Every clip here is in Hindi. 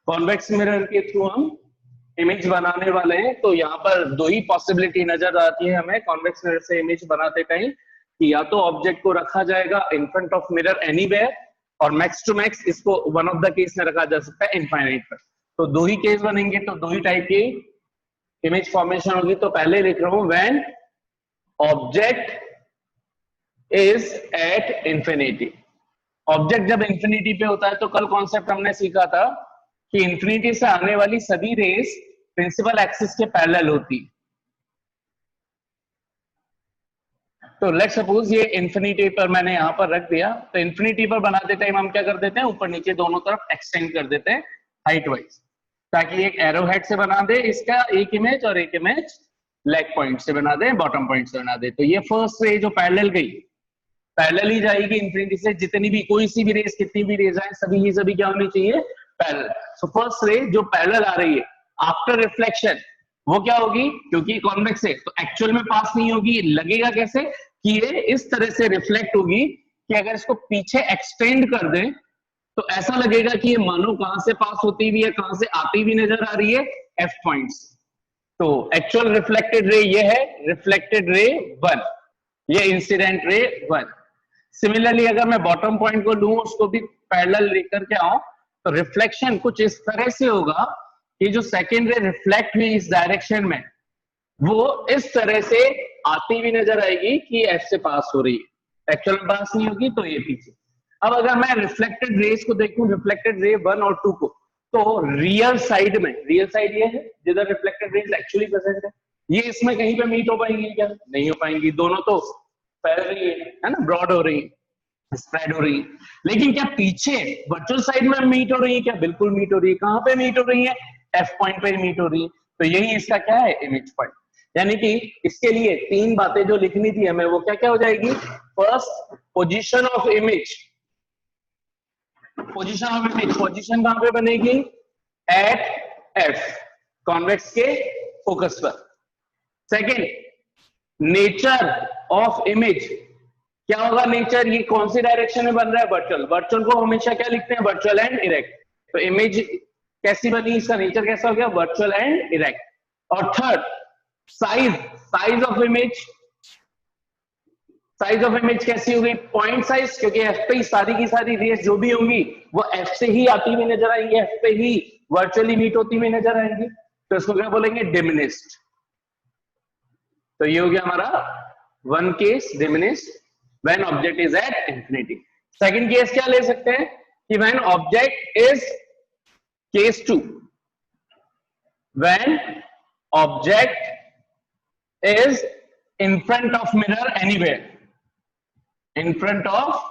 कॉन्वेक्स मिरर के थ्रू हम इमेज बनाने वाले हैं। तो यहाँ पर दो ही पॉसिबिलिटी नजर आती है हमें कॉन्वेक्स मिरर से इमेज बनाते टाइम, कि या तो ऑब्जेक्ट को रखा जाएगा in front of mirror anywhere, और मैक्स टू मैक्स इसको वन ऑफ द केस में रखा जा सकता है इनफाइनाइट पर। तो दो ही केस बनेंगे, तो दो ही टाइप की इमेज फॉर्मेशन होगी। तो पहले लिख रहा हूं when object is at infinity. Object जब इंफिनिटी पे होता है, तो कल कॉन्सेप्ट हमने सीखा था कि इंफिनिटी से आने वाली सभी रेस प्रिंसिपल एक्सिस के पैरेलल होती। तो लेट्स सपोज ये इंफिनिटी पर मैंने यहां पर रख दिया, तो इंफिनिटी पर बनाते टाइम हम क्या कर देते हैं, ऊपर नीचे दोनों तरफ एक्सटेंड कर देते हैं हाइट वाइज, ताकि एक एरो हेड से बना दे इसका एक इमेज, और एक इमेज लेग पॉइंट से बना दे, बॉटम पॉइंट से बना दे। तो ये फर्स्ट रे जो पैरेलल गई, पैरेलल ही जाएगी इंफिनिटी से। जितनी भी कोई सी भी रेस, कितनी भी रेस आए, सभी ही सभी क्या होनी चाहिए, पैरेलल। सो फर्स्ट रे जो पैरेलल आ रही है आफ्टर रिफ्लेक्शन, वो क्या होगी, क्योंकि कॉन्वेक्स है तो एक्चुअल में पास नहीं होगी। लगेगा कैसे कि ये इस तरह से रिफ्लेक्ट होगी कि अगर इसको पीछे एक्सटेंड कर दें तो ऐसा लगेगा कि ये मानो कहां से पास होती हुई है, कहां से आती हुई नजर आ रही है, एफ पॉइंट्स। तो एक्चुअल रिफ्लेक्टेड रे ये है, रिफ्लेक्टेड रे 1, ये इंसिडेंट रे 1। सिमिलरली अगर मैं बॉटम पॉइंट को लूं, उसको भी पैरेलल लेकर के आऊं, तो रिफ्लेक्शन कुछ इस तरह से होगा कि जो सेकेंड रे रिफ्लेक्ट हुई इस डायरेक्शन में, वो इस तरह से आती हुई नजर आएगी कि एफ से पास हो रही है, एक्चुअल में पास नहीं होगी, तो ये पीछे। अब अगर मैं रिफ्लेक्टेड रेस को देखूं, रिफ्लेक्टेड रे 1 और 2 को, तो रियल साइड में, रियल साइड ये है जिधर रिफ्लेक्टेड रेस एक्चुअली प्रेजेंट है, ये इसमें कहीं पे मीट हो पाएंगी क्या, नहीं हो पाएंगी। दोनों तो फैल रही है ना, ब्रॉड हो रही है, स्प्रेड हो रही है। लेकिन क्या पीछे वर्चुअल साइड में मीट हो रही है क्या, बिल्कुल मीट हो रही है। कहां पे मीट हो रही है, एफ पॉइंट पे मीट हो रही है। तो यही इसका क्या है, इमेज पॉइंट। यानी कि इसके लिए तीन बातें जो लिखनी थी हमें, वो क्या क्या हो जाएगी। First, position of image, position of image, position कहां पे बनेगी, एट एफ, कॉन्वेक्स के फोकस पर। सेकेंड, नेचर ऑफ इमेज, क्या होगा नेचर, ये कौन सी डायरेक्शन में बन रहा है, वर्चुअल। वर्चुअल को हमेशा क्या लिखते हैं, वर्चुअल एंड इरेक्ट। तो इमेज कैसी बनी, इसका नेचर कैसा हो गया, वर्चुअल एंड इरेक्ट। और third, size, size of image, size of image कैसी होगी, पॉइंट साइज, क्योंकि एफ पे ही सारी की सारी रेस जो भी होंगी वो एफ से ही आती हुई नजर आएंगी, एफ पे ही वर्चुअली मीट होती हुई नजर आएंगी। तो इसको क्या बोलेंगे, डिमिनिस्ड। तो ये हो गया हमारा one case, diminished when object is at infinity. Second case क्या ले सकते हैं कि when object is, case 2, when object is in front of mirror anywhere, in front of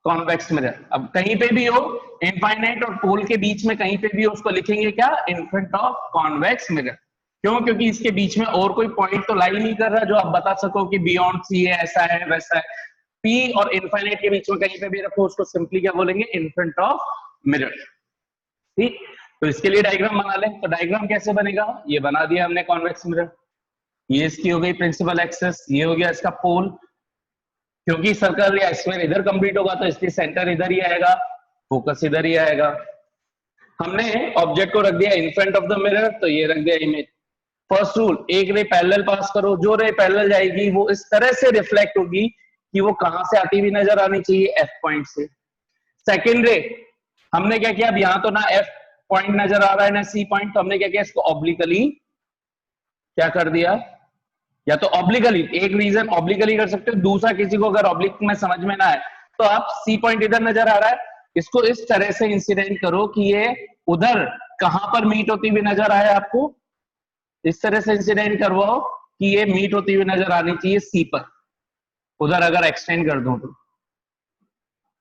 convex mirror. अब कहीं पे भी हो, इनफाइनाइट और पोल के बीच में कहीं पे भी हो, उसको लिखेंगे क्या, in front of convex mirror. क्यों, क्योंकि इसके बीच में और कोई पॉइंट तो लाई नहीं कर रहा जो आप बता सको कि बियॉन्ड सी है, ऐसा है वैसा है। पी और इनफाइनाइट के बीच में कहीं पे भी रखो, उसको सिंपली क्या बोलेंगे, इन फ्रंट ऑफ मिरर। ठीक, तो इसके लिए डायग्राम बना लें। तो डायग्राम कैसे बनेगा, ये बना दिया हमने कॉन्वेक्स मिरर, ये इसकी हो गई प्रिंसिपल एक्सिस, ये हो गया इसका पोल। क्योंकि सर्कल या स्क्वायर इधर कंप्लीट होगा तो इसलिए सेंटर इधर ही आएगा, फोकस इधर ही आएगा। हमने ऑब्जेक्ट को रख दिया in front of the mirror, तो ये रख दिया इमेज। फर्स्ट रूल, एक रे पैरेलल पास करो, जो रे पैरेलल जाएगी वो इस तरह से रिफ्लेक्ट होगी कि वो कहां से आती हुई नजर आनी चाहिए, एफ पॉइंट से। सेकेंड रे, हमने क्या किया, अब यहां तो ना एफ पॉइंट नजर आ रहा है ना सी पॉइंट, तो हमने क्या किया, इसको ऑब्लिकली क्या कर दिया, या तो ऑब्लिकली, एक रीजन ऑब्लिकली कर सकते हो, दूसरा किसी को अगर ऑब्लिक में समझ में ना आए तो आप सी पॉइंट इधर नजर आ रहा है, इसको इस तरह से इंसिडेंट करो कि ये उधर कहां पर मीट होती हुई नजर आए, आपको इस तरह से इंसिडेंट करवाओ कि ये मीट होती हुई नजर आनी चाहिए सी पर, उधर अगर एक्सटेंड कर दो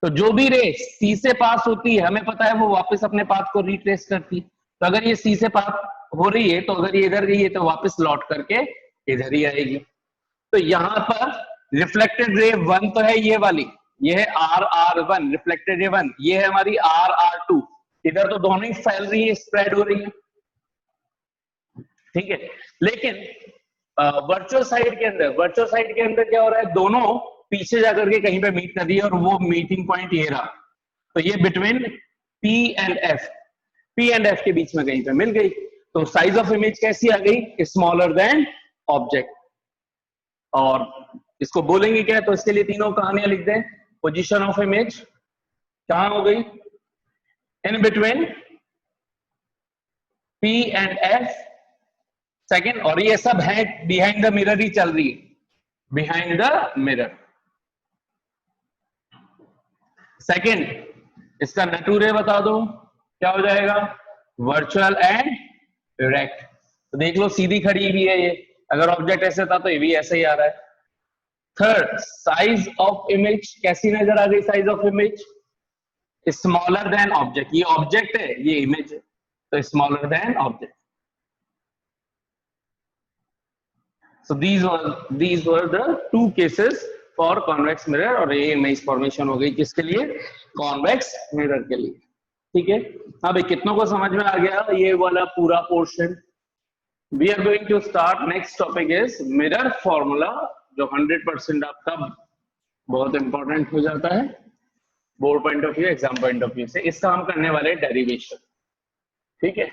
तो जो भी रे सी से पास होती है, हमें पता है वो वापस अपने पाथ को रिट्रेस करती है। तो अगर ये सी से पास हो रही है, तो अगर ये इधर गई है तो वापस लौट करके इधर ही आएगी। तो यहां पर रिफ्लेक्टेड रे 1 तो है ये वाली, ये है RR1 रिफ्लेक्टेड रे 1, ये है हमारी RR2, इधर तो दोनों ही फैल रही है, स्प्रेड हो रही है, ठीक है। लेकिन वर्चुअल साइड के अंदर, वर्चुअल साइड के अंदर क्या हो रहा है, दोनों पीछे जाकर के कहीं पे मीट कर रही है, और वो मीटिंग पॉइंट ये रहा। तो ये between P and F, P and F के बीच में कहीं पे मिल गई, तो साइज ऑफ इमेज कैसी आ गई, स्मॉलर देन ऑब्जेक्ट। और इसको बोलेंगे क्या, तो इसके लिए तीनों कहानियां लिख दें। पोजीशन ऑफ इमेज कहां हो गई, in between P and F, second, और ये सब है बिहाइंड द मिरर ही चल रही है, बिहाइंड द मिरर। सेकेंड, इसका नटूरे बता दो क्या हो जाएगा, वर्चुअल एंड डायरेक्ट। तो देख लो सीधी खड़ी भी है ये, अगर ऑब्जेक्ट ऐसे था तो ये भी ऐसे ही आ रहा है। थर्ड, साइज ऑफ इमेज कैसी नजर आ गई, size of image smaller than object, ये ऑब्जेक्ट है ये इमेज है, तो smaller than object. So these were the two cases for convex mirror, और ये इमेज फॉर्मेशन हो गई किसके लिए, कॉन्वेक्स मिरर के लिए। ठीक है, अब कितनों को समझ में आ गया ये वाला पूरा portion. We are going to start, next topic is mirror formula, जो 100% आपका बहुत इंपॉर्टेंट हो जाता है board point of view, exam point of view से। इसका हम करने वाले डेरिवेशन। ठीक है,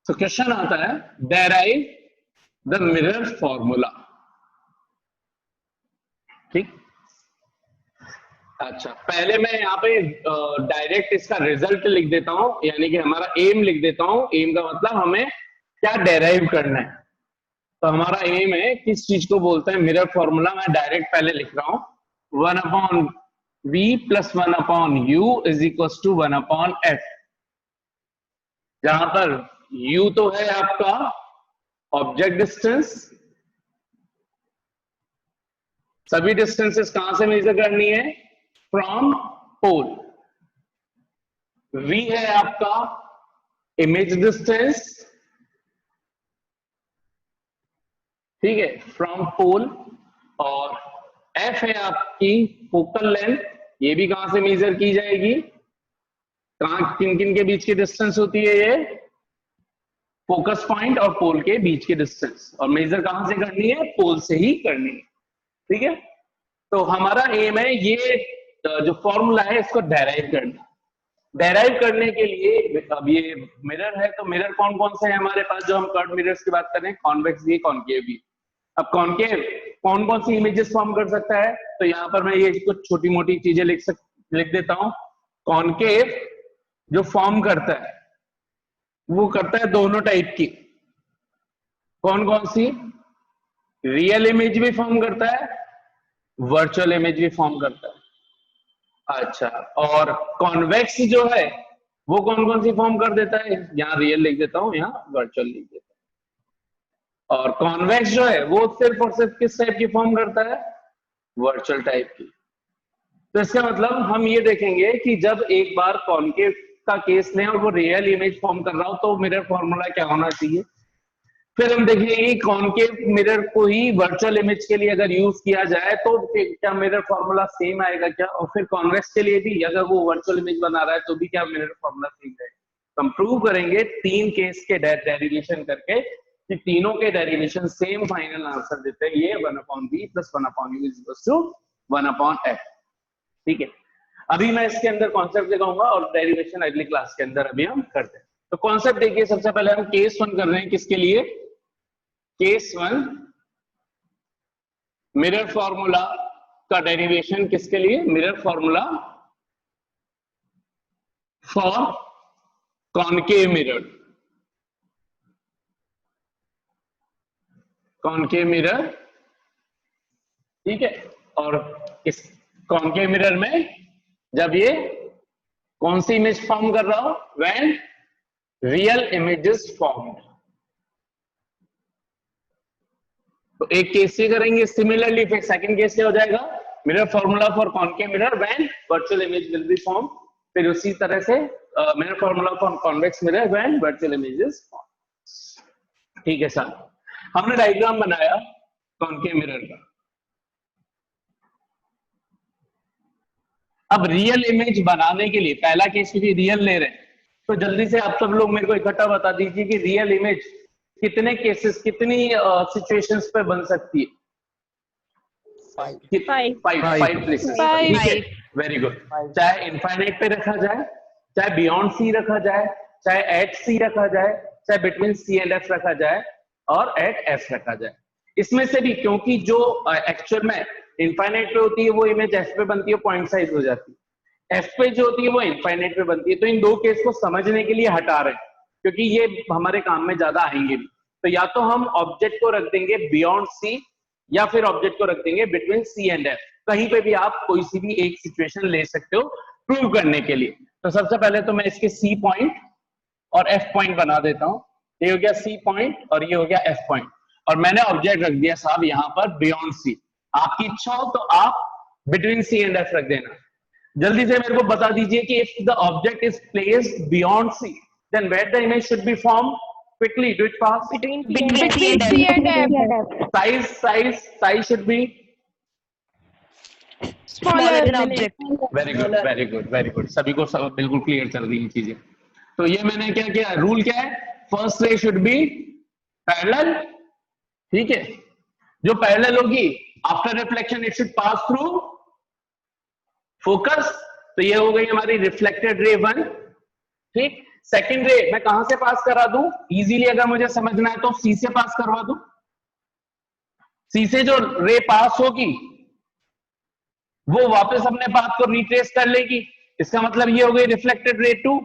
तो क्वेश्चन आता है डेराइव द मिरर फॉर्मूला। ठीक, अच्छा पहले मैं यहाँ पे डायरेक्ट इसका रिजल्ट लिख देता हूं, यानी कि हमारा एम लिख देता हूं। एम का मतलब हमें क्या डेराइव करना है, तो हमारा एम है किस चीज को बोलते हैं मिरर फॉर्मूला। मैं डायरेक्ट पहले लिख रहा हूं, 1/v + 1/u is equal to 1/f, जहां पर u तो है आपका ऑब्जेक्ट डिस्टेंस, सभी डिस्टेंसेस कहां से मेजर करनी है, फ्रॉम पोल। v है आपका इमेज डिस्टेंस, ठीक है, फ्रॉम पोल, और f है आपकी फोकल लेंथ, ये भी कहां से मेजर की जाएगी, कहां किन किन के बीच की डिस्टेंस होती है ये, फोकस पॉइंट और पोल के बीच की डिस्टेंस, और मेजर कहां से करनी है, पोल से ही करनी है। ठीक है, तो हमारा एम है ये जो फॉर्मूला है इसको डेराइव करना। डेराइव करने के लिए, अब ये मिरर है तो मिरर कौन कौन से हैं हमारे पास, जो हम कर्व मिरर्स की बात करें, कॉन्वेक्स भी कॉन्केव भी। अब कॉन्केव कौन कौन सी इमेजेस फॉर्म कर सकता है, तो यहाँ पर मैं ये कुछ छोटी मोटी चीजें लिख देता हूं। कॉन्केव जो फॉर्म करता है वो करता है दोनों टाइप की, कौन कौन सी, रियल इमेज भी फॉर्म करता है, वर्चुअल इमेज भी फॉर्म करता है। अच्छा, और कॉन्वेक्स जो है वो कौन कौन सी फॉर्म कर देता है, यहाँ रियल लिख देता हूं, यहाँ वर्चुअल लिख देता हूं। और कॉन्वेक्स जो है वो सिर्फ और सिर्फ किस टाइप की फॉर्म करता है, वर्चुअल टाइप की। तो इसका मतलब हम ये देखेंगे कि जब एक बार कॉन्केव का केस लें और वो रियल इमेज फॉर्म कर रहा हो तो मिरर फॉर्मूला क्या होना चाहिए। फिर हम देखेंगे कॉन्केव मिरर को ही वर्चुअल इमेज के लिए अगर यूज किया जाए तो क्या मिरर फॉर्मूला सेम आएगा क्या, और फिर कॉन्वेक्स के लिए भी अगर वो वर्चुअल इमेज बना रहा है तो भी क्या मिरर फॉर्मूला सेम रहेगा। हम प्रूव करेंगे 3 केस के डेरिवेशन करके कि तीनों के डेरिवेशन सेम फाइनल आंसर देते हैं, ये 1/v + 1/u is equal to 1/f। ठीक है, अभी मैं इसके अंदर कॉन्सेप्ट दिखाऊंगा और डेरिवेशन अगली क्लास के अंदर अभी हम करते हैं। तो कॉन्सेप्ट देखिए, सबसे पहले हम केस 1 कर रहे हैं, किसके लिए, केस 1 मिरर फॉर्मूला का डेरिवेशन किसके लिए, mirror formula for concave mirror, concave mirror. ठीक है, और इस कॉनकेव मिरर में जब ये कौन सी इमेज फॉर्म कर रहा हो, when real image is formed. तो एक केस ये करेंगे, सिमिलरली फिर सेकंड केस क्या हो जाएगा, mirror formula for concave mirror when virtual image will be form. फिर उसी तरह से mirror formula for convex mirror when virtual image is form. ठीक है सर, हमने डायग्राम बनाया कॉनकेव मिरर का। अब रियल इमेज बनाने के लिए पहला केस क्योंकि रियल ले रहे हैं, तो जल्दी से आप सब लोग मेरे को इकट्ठा बता दीजिए कि रियल इमेज कितने केसेस, कितनी सिचुएशंस पे बन सकती है। 5 प्लेसेस। ठीक है, वेरी गुड। चाहे इनफाइनाइट पे रखा जाए चाहे बियॉन्ड सी रखा जाए, चाहे एट सी रखा जाए, चाहे बिटवीन सी एंड एफ रखा जाए, और एट एफ रखा जाए। इसमें से भी क्योंकि जो एक्चुअल में इनफाइनाइट पे होती है वो इमेज एफ पे बनती है, पॉइंट साइज हो जाती है, एफ पे जो होती है वो इनफाइनाइट पे बनती है। तो इन दो केस को समझने के लिए हटा रहे हैं क्योंकि ये हमारे काम में ज्यादा आएंगे भी। तो या तो हम ऑब्जेक्ट को रख देंगे बियॉन्ड सी या फिर ऑब्जेक्ट को रख देंगे बिटवीन सी एंड एफ। कहीं पे भी आप कोई सी भी एक सिचुएशन ले सकते हो प्रूव करने के लिए। तो सबसे पहले तो मैं इसके सी पॉइंट और एफ पॉइंट बना देता हूं। ये हो गया सी पॉइंट और ये हो गया एफ पॉइंट, और मैंने ऑब्जेक्ट रख दिया साहब यहां पर बियॉन्ड सी। आपकी इच्छा हो तो आप बिटवीन सी एंड एफ रख देना। जल्दी से मेरे को बता दीजिए कि if the object is placed beyond C then where the image should be form. Quickly do it fast. Between C and F. Size should be Smaller than object. very good. सभी को सब बिल्कुल क्लियर चल रही है चीजें। तो ये मैंने क्या किया, रूल क्या है, first ray should be parallel. ठीक है, जो पैरेलल होगी after reflection it should pass through focus. तो ये हो गई हमारी रिफ्लेक्टेड रे 1। ठीक, सेकंड रे मैं कहां से पास करा दूं, इजीली अगर मुझे समझना है तो सी से पास करवा दूं। सी से जो रे पास होगी वो वापस अपने पाथ को रिट्रेस कर लेगी। इसका मतलब ये हो गई रिफ्लेक्टेड रे 2।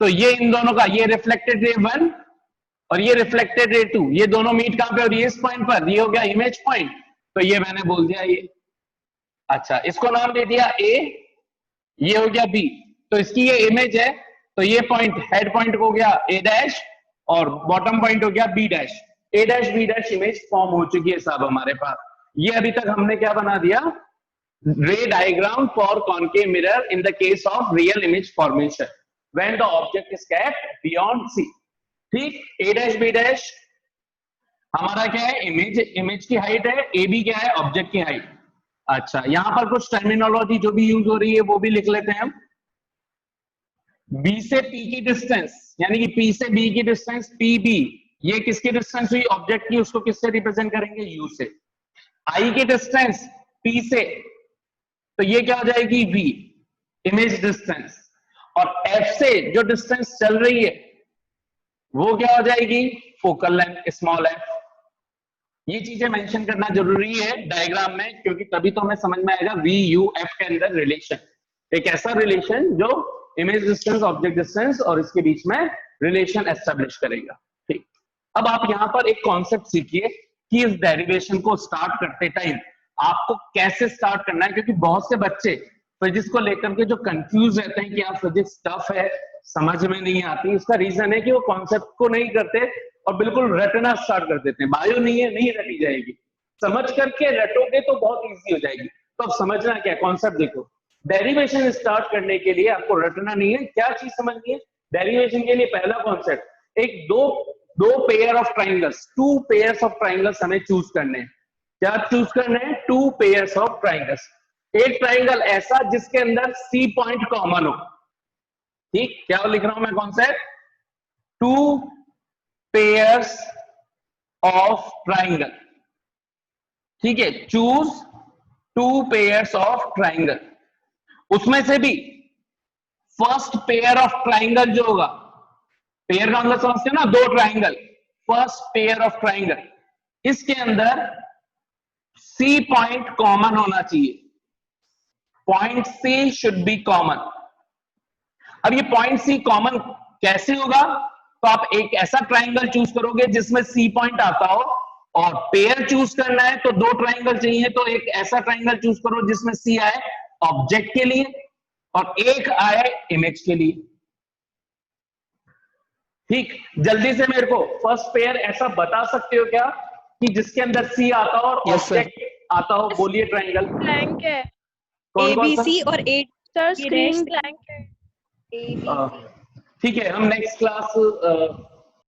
तो ये इन दोनों का, ये रिफ्लेक्टेड रे 1 और ये रिफ्लेक्टेड रे 2, ये दोनों मीट कहां पे, और ये इस पॉइंट पर, ये हो गया इमेज पॉइंट। तो ये मैंने बोल दिया ये, अच्छा इसको नाम दे दिया ए, ये हो गया बी। तो इसकी ये इमेज है, तो ये पॉइंट हेड पॉइंट हो गया ए डैश और बॉटम पॉइंट हो गया B dash. A dash B dash image form हो चुकी है साहब हमारे पास। ये अभी तक हमने क्या बना दिया, ray diagram for concave mirror in the case of real image formation when the object is kept beyond C. ठीक, ए डैश बी डैश हमारा क्या है, इमेज की हाइट है, ए बी क्या है, ऑब्जेक्ट की हाइट। अच्छा, यहां पर कुछ टर्मिनोलॉजी जो भी यूज हो रही है वो भी लिख लेते हैं हम। बी से पी की डिस्टेंस, यानी कि पी से बी की डिस्टेंस पी बी, ये किसकी डिस्टेंस हुई, ऑब्जेक्ट की, उसको किससे रिप्रेजेंट करेंगे, यू से। आई की डिस्टेंस पी से, तो ये क्या हो जाएगी, वी, इमेज डिस्टेंस। और एफ से जो डिस्टेंस चल रही है वो क्या हो जाएगी, फोकल लेंथ, स्मॉल एफ। ये चीजें मेंशन करना जरूरी है डायग्राम में, क्योंकि तभी तो हमें समझ में आएगा वी यू एफ के अंदर रिलेशन, एक ऐसा रिलेशन जो इमेज डिस्टेंस, ऑब्जेक्ट डिस्टेंस और इसके बीच में रिलेशन एस्टेब्लिश करेगा। ठीक, अब आप यहां पर एक कॉन्सेप्ट सीखिए कि इस डेरिवेशन को स्टार्ट करते टाइम आपको कैसे स्टार्ट करना है, क्योंकि बहुत से बच्चे फिजिक्स को लेकर के जो कंफ्यूज रहते हैं कि यार फिजिक्स टफ है, समझ में नहीं आती। इसका रीजन है कि वो कॉन्सेप्ट को नहीं करते और बिल्कुल रटना स्टार्ट कर देते हैं। बायो नहीं है, नहीं रटी जाएगी, समझ करके रटोगे तो बहुत इजी हो जाएगी। तो अब समझना क्या, कॉन्सेप्ट देखो। डेरिवेशन स्टार्ट करने के लिए आपको रटना नहीं है, क्या चीज समझनी है। डेरिवेशन के लिए पहला कॉन्सेप्ट, एक दो pair of triangles, 2 pairs of triangles हमें चूज करने हैं। क्या चूज करने हैं, 2 पेयर्स ऑफ ट्राइंगल्स। एक ट्राइंगल ऐसा जिसके अंदर सी पॉइंट कॉमन हो। ठीक, क्या लिख रहा हूं मैं कॉन्सेप्ट, 2 पेयर्स ऑफ ट्राइंगल। ठीक है, चूज 2 पेयर्स ऑफ ट्राइंगल। उसमें से भी फर्स्ट पेयर ऑफ ट्राइंगल जो होगा, पेयर का मतलब समझते हो ना, 2 triangle, first pair of triangle, इसके अंदर सी पॉइंट कॉमन होना चाहिए। Point C should be common. अब ये पॉइंट सी कॉमन कैसे होगा, तो आप एक ऐसा ट्राइंगल चूज करोगे जिसमें सी पॉइंट आता हो, और पेयर चूज करना है तो 2 ट्राइंगल चाहिए, तो एक ऐसा ट्राइंगल चूज करो जिसमें सी आए ऑब्जेक्ट के लिए और एक आए इमेज के लिए। ठीक, जल्दी से मेरे को फर्स्ट पेयर ऐसा बता सकते हो क्या कि जिसके अंदर सी आता हो और ऑब्जेक्ट आता हो, बोलिए ट्राइंगल। ब्लैंक है, ABC और 8 सर स्क्रीन ब्लैंक है। ठीक है, हम नेक्स्ट क्लास